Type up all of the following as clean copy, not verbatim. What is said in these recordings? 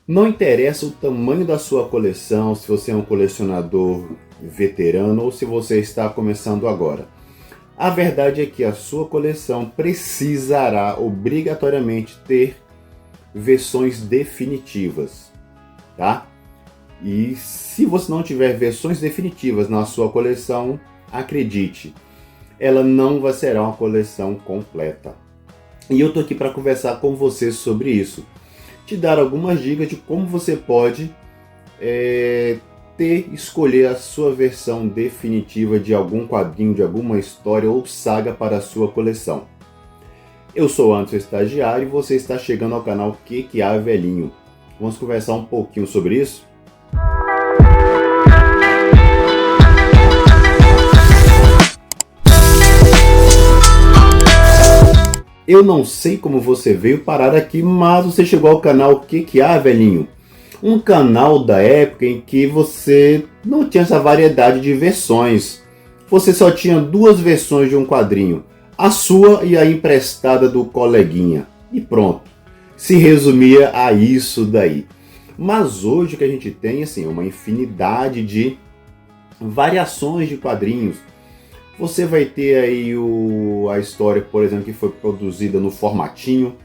Não interessa o tamanho da sua coleção, se você é um colecionador veterano ou se você está começando agora. A verdade é que a sua coleção precisará obrigatoriamente ter versões definitivas, tá? E se você não tiver versões definitivas na sua coleção, acredite, ela não vai ser uma coleção completa. E eu tô aqui para conversar com você sobre isso, te dar algumas dicas de como você pode escolher a sua versão definitiva de algum quadrinho, de alguma história ou saga para a sua coleção. Eu sou o Anderson Estagiário e você está chegando ao canal Que Há Velhinho. Vamos conversar um pouquinho sobre isso? Eu não sei como você veio parar aqui, mas você chegou ao canal Que Há Velhinho. Um canal da época em que você não tinha essa variedade de versões. Você só tinha duas versões de um quadrinho, a sua e a emprestada do coleguinha. E pronto, se resumia a isso daí. Mas hoje o que a gente tem assim, é uma infinidade de variações de quadrinhos. Você vai ter aí a história, por exemplo, que foi produzida no formatinho,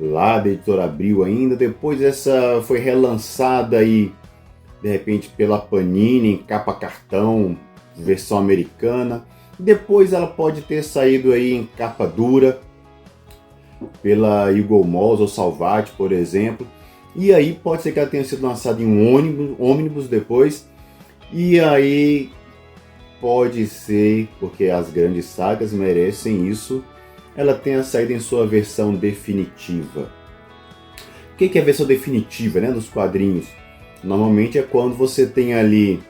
lá da Editora Abril ainda. Depois essa foi relançada aí, de repente, pela Panini, em capa cartão, versão americana. Depois ela pode ter saído aí em capa dura, pela Eagle Moss ou Salvati, por exemplo. E aí pode ser que ela tenha sido lançada em um ônibus depois. E aí pode ser, porque as grandes sagas merecem isso, ela tenha saído em sua versão definitiva. O que é a versão definitiva, né, dos quadrinhos? Normalmente é quando você tem ali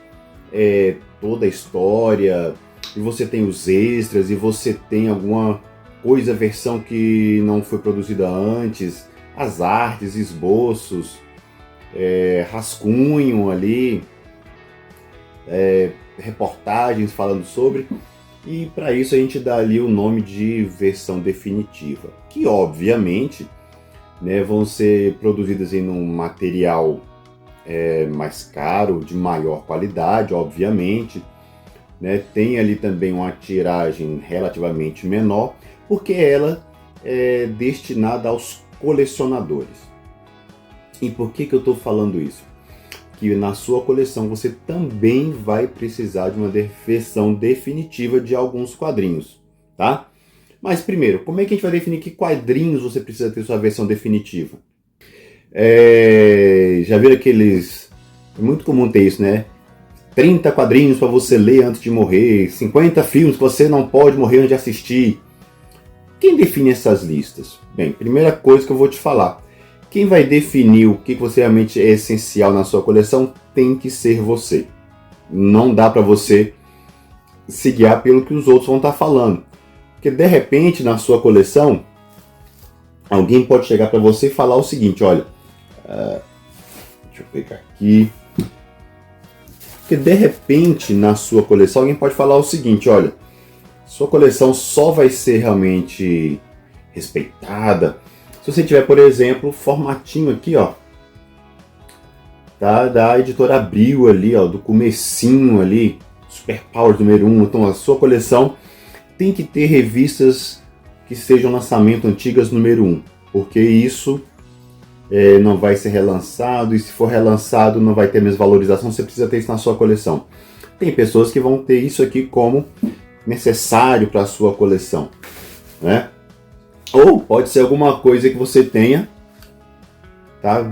toda a história, e você tem os extras, e você tem alguma coisa, versão que não foi produzida antes, as artes, esboços, rascunho ali, reportagens falando sobre, e para isso a gente dá ali o nome de versão definitiva, que obviamente, né, vão ser produzidas em um material mais caro, de maior qualidade, obviamente, né, tem ali também uma tiragem relativamente menor, porque ela é destinada aos colecionadores. E por que eu estou falando isso? Que na sua coleção você também vai precisar de uma versão definitiva de alguns quadrinhos, tá? Mas primeiro, como é que a gente vai definir que quadrinhos você precisa ter sua versão definitiva? Já viram aqueles... É muito comum ter isso, né? 30 quadrinhos para você ler antes de morrer, 50 filmes que você não pode morrer antes de assistir. Quem define essas listas? Bem, primeira coisa que eu vou te falar. Quem vai definir o que você realmente é essencial na sua coleção tem que ser você. Não dá para você se guiar pelo que os outros vão estar falando. Porque de repente na sua coleção, alguém pode chegar para você e falar o seguinte, olha, deixa eu pegar aqui. Porque de repente na sua coleção alguém pode falar o seguinte, olha, sua coleção só vai ser realmente respeitada se você tiver, por exemplo, o formatinho aqui, ó, tá, da Editora Abril ali, ó, do comecinho ali, Super Power número 1. Então a sua coleção tem que ter revistas que sejam lançamento antigas número 1, porque isso não vai ser relançado, e se for relançado não vai ter a mesma valorização, você precisa ter isso na sua coleção. Tem pessoas que vão ter isso aqui como necessário para a sua coleção, né? Ou pode ser alguma coisa que você tenha, tá?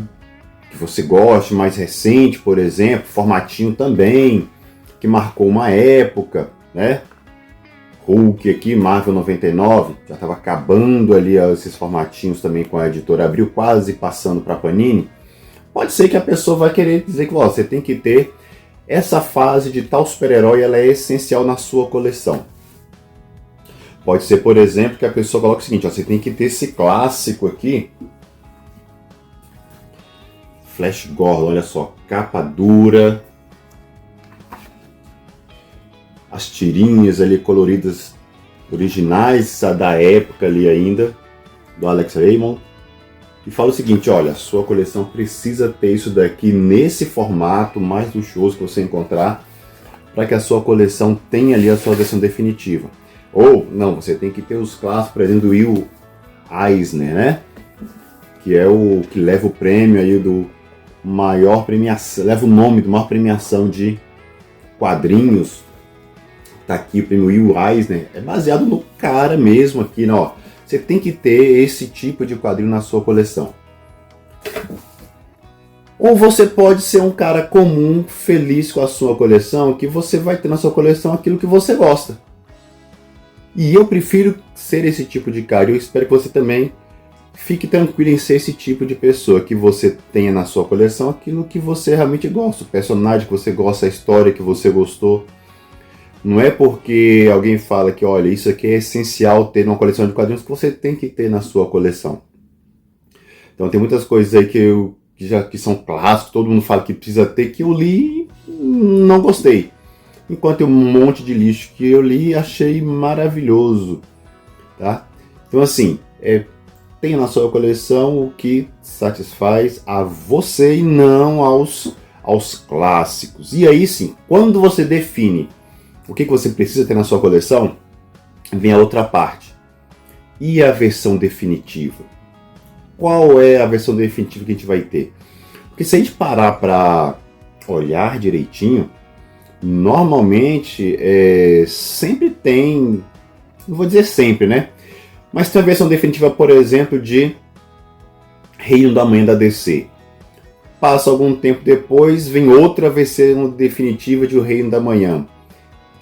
Que você goste, mais recente, por exemplo, formatinho também, que marcou uma época, né? Hulk aqui, Marvel 99, já estava acabando ali esses formatinhos também com a Editora Abril, quase passando para a Panini. Pode ser que a pessoa vai querer dizer que você tem que ter essa fase de tal super-herói, ela é essencial na sua coleção. Pode ser, por exemplo, que a pessoa coloque o seguinte, ó, você tem que ter esse clássico aqui, Flash Gordon, olha só, capa dura, as tirinhas ali coloridas originais da época ali ainda, do Alex Raymond. e fala o seguinte: olha, a sua coleção precisa ter isso daqui nesse formato mais luxuoso que você encontrar, para que a sua coleção tenha ali a sua versão definitiva. Ou, não, você tem que ter os clássicos, por exemplo, do Will Eisner, né? Que é o que leva o prêmio aí do maior premiação, leva o nome do maior premiação de quadrinhos. Tá aqui o prêmio Will Eisner, é baseado no cara mesmo aqui, né? Ó, você tem que ter esse tipo de quadrinho na sua coleção. Ou você pode ser um cara comum, feliz com a sua coleção, que você vai ter na sua coleção aquilo que você gosta. E eu prefiro ser esse tipo de cara. Eu espero que você também fique tranquilo em ser esse tipo de pessoa, que você tenha na sua coleção aquilo que você realmente gosta, o personagem que você gosta, a história que você gostou. Não é porque alguém fala que, olha, isso aqui é essencial ter numa coleção de quadrinhos, que você tem que ter na sua coleção. Então tem muitas coisas aí que são clássicos, todo mundo fala que precisa ter, que eu li e não gostei. Enquanto tem um monte de lixo que eu li e achei maravilhoso. Tá? Então assim, tenha na sua coleção o que satisfaz a você e não aos clássicos. E aí sim, quando você define o que você precisa ter na sua coleção, vem a outra parte. E a versão definitiva? Qual é a versão definitiva que a gente vai ter? Porque se a gente parar para olhar direitinho, normalmente sempre tem, não vou dizer sempre, né? Mas tem a versão definitiva, por exemplo, de Reino da Manhã da DC. Passa algum tempo depois, vem outra versão definitiva de O Reino da Manhã.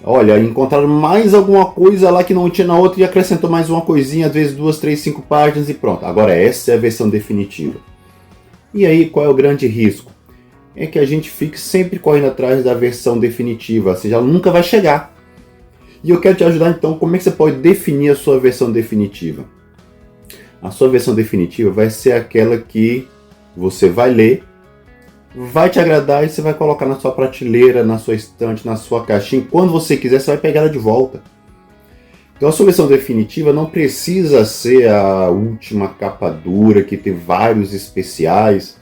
Olha, encontraram mais alguma coisa lá que não tinha na outra e acrescentou mais uma coisinha, às vezes 2, 3, 5 páginas e pronto. Agora essa é a versão definitiva. E aí, qual é o grande risco? É que a gente fique sempre correndo atrás da versão definitiva, ou seja, ela nunca vai chegar. E eu quero te ajudar então, como é que você pode definir a sua versão definitiva? A sua versão definitiva vai ser aquela que você vai ler, vai te agradar e você vai colocar na sua prateleira, na sua estante, na sua caixinha. Quando você quiser, você vai pegar ela de volta. Então a sua versão definitiva não precisa ser a última capa dura, que tem vários especiais,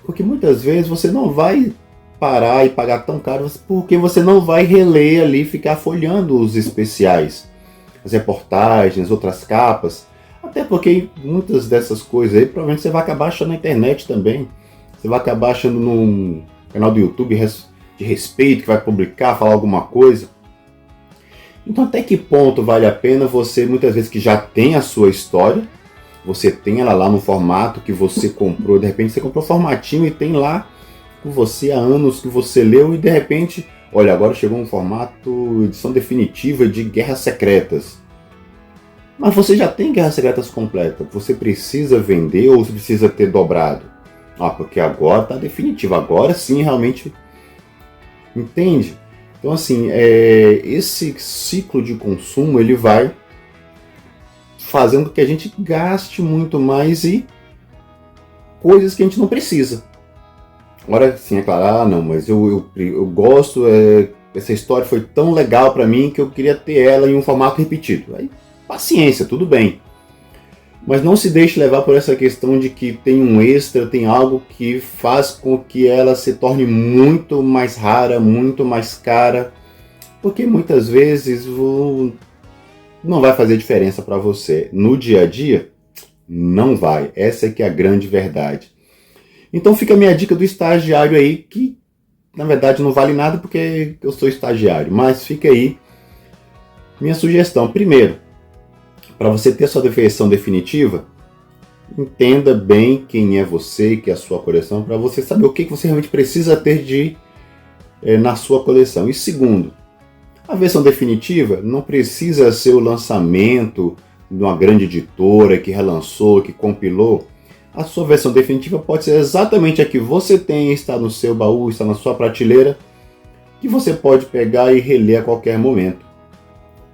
porque muitas vezes você não vai parar e pagar tão caro, porque você não vai reler ali, ficar folheando os especiais, as reportagens, outras capas, até porque muitas dessas coisas aí provavelmente você vai acabar achando na internet também. Você vai acabar achando num canal do YouTube de respeito, que vai publicar, falar alguma coisa. Então até que ponto vale a pena você, muitas vezes que já tem a sua história, você tem ela lá no formato que você comprou, de repente você comprou formatinho e tem lá com você há anos que você leu e de repente, olha, agora chegou um formato, edição definitiva de Guerras Secretas. Mas você já tem Guerras Secretas completa, você precisa vender ou você precisa ter dobrado? Porque agora está definitivo, agora sim realmente, entende? Então assim, esse ciclo de consumo ele vai fazendo com que a gente gaste muito mais e coisas que a gente não precisa. Agora sim, é claro, não, mas eu gosto, essa história foi tão legal para mim que eu queria ter ela em um formato repetido. Aí, paciência, tudo bem. Mas não se deixe levar por essa questão de que tem um extra, tem algo que faz com que ela se torne muito mais rara, muito mais cara, porque muitas vezes não vai fazer diferença para você. No dia a dia, não vai. Essa é que é a grande verdade. Então fica a minha dica do estagiário aí, que na verdade não vale nada porque eu sou estagiário, mas fica aí minha sugestão. Primeiro, para você ter a sua versão definitiva, entenda bem quem é você, que é a sua coleção, para você saber o que você realmente precisa ter na sua coleção. E segundo, a versão definitiva não precisa ser o lançamento de uma grande editora que relançou, que compilou. A sua versão definitiva pode ser exatamente a que você tem, está no seu baú, está na sua prateleira, que você pode pegar e reler a qualquer momento.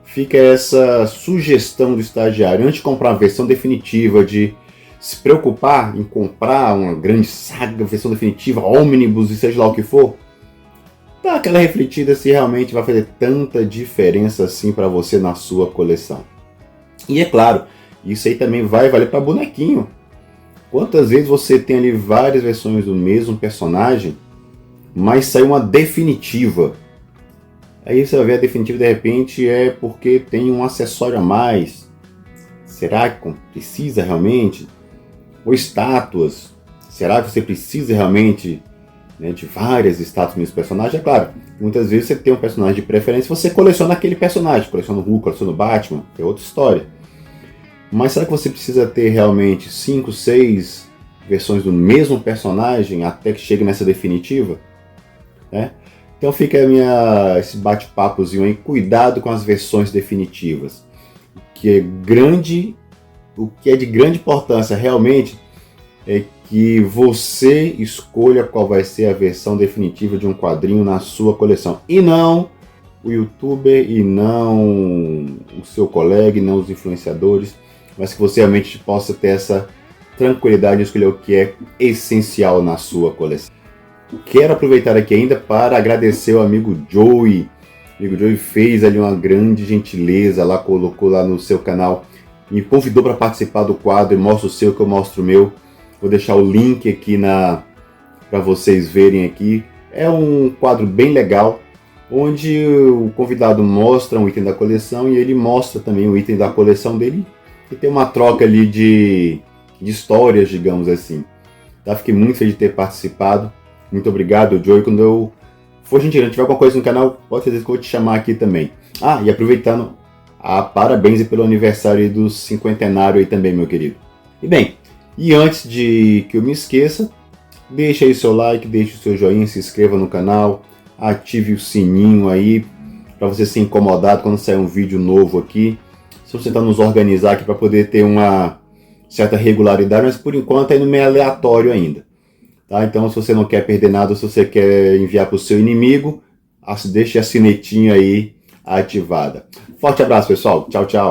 Fica essa sugestão do estagiário, antes de comprar uma versão definitiva, de se preocupar em comprar uma grande saga, versão definitiva, ônibus e seja lá o que for, dá aquela refletida se realmente vai fazer tanta diferença assim para você na sua coleção. E é claro, isso aí também vai valer para bonequinho. Quantas vezes você tem ali várias versões do mesmo personagem, mas sai uma definitiva? Aí você vai ver a definitiva de repente é porque tem um acessório a mais. Será que precisa realmente? Ou estátuas. Será que você precisa realmente, né, de várias estátuas do mesmo personagem? É claro, muitas vezes você tem um personagem de preferência, você coleciona aquele personagem, coleciona o Hulk, coleciona o Batman, é outra história. Mas será que você precisa ter realmente 5, 6 versões do mesmo personagem até que chegue nessa definitiva? Né? Então fica esse bate-papozinho aí, cuidado com as versões definitivas. O que é de grande importância realmente é que você escolha qual vai ser a versão definitiva de um quadrinho na sua coleção. E não o youtuber, e não o seu colega, e não os influenciadores, mas que você realmente possa ter essa tranquilidade de escolher o que é essencial na sua coleção. Quero aproveitar aqui ainda para agradecer o amigo Joey. O amigo Joey fez ali uma grande gentileza, lá colocou lá no seu canal, me convidou para participar do quadro, mostra o seu que eu mostro o meu. Vou deixar o link aqui para vocês verem aqui. É um quadro bem legal, onde o convidado mostra um item da coleção e ele mostra também o item da coleção dele. E tem uma troca ali de histórias, digamos assim. Tá? Fiquei muito feliz de ter participado. Muito obrigado, Joey. Quando eu for gentil, tiver alguma coisa no canal, pode ser que eu vou te chamar aqui também. Ah, e aproveitando, parabéns pelo aniversário do cinquentenário aí também, meu querido. E bem, e antes de que eu me esqueça, deixe aí seu like, deixe o seu joinha, se inscreva no canal, ative o sininho aí, para você ser incomodado quando sair um vídeo novo aqui. Estou tentando nos organizar aqui para poder ter uma certa regularidade, mas por enquanto é no meio aleatório ainda. Tá? Então, se você não quer perder nada, se você quer enviar para o seu inimigo, deixe a sinetinha aí ativada. Forte abraço, pessoal. Tchau, tchau.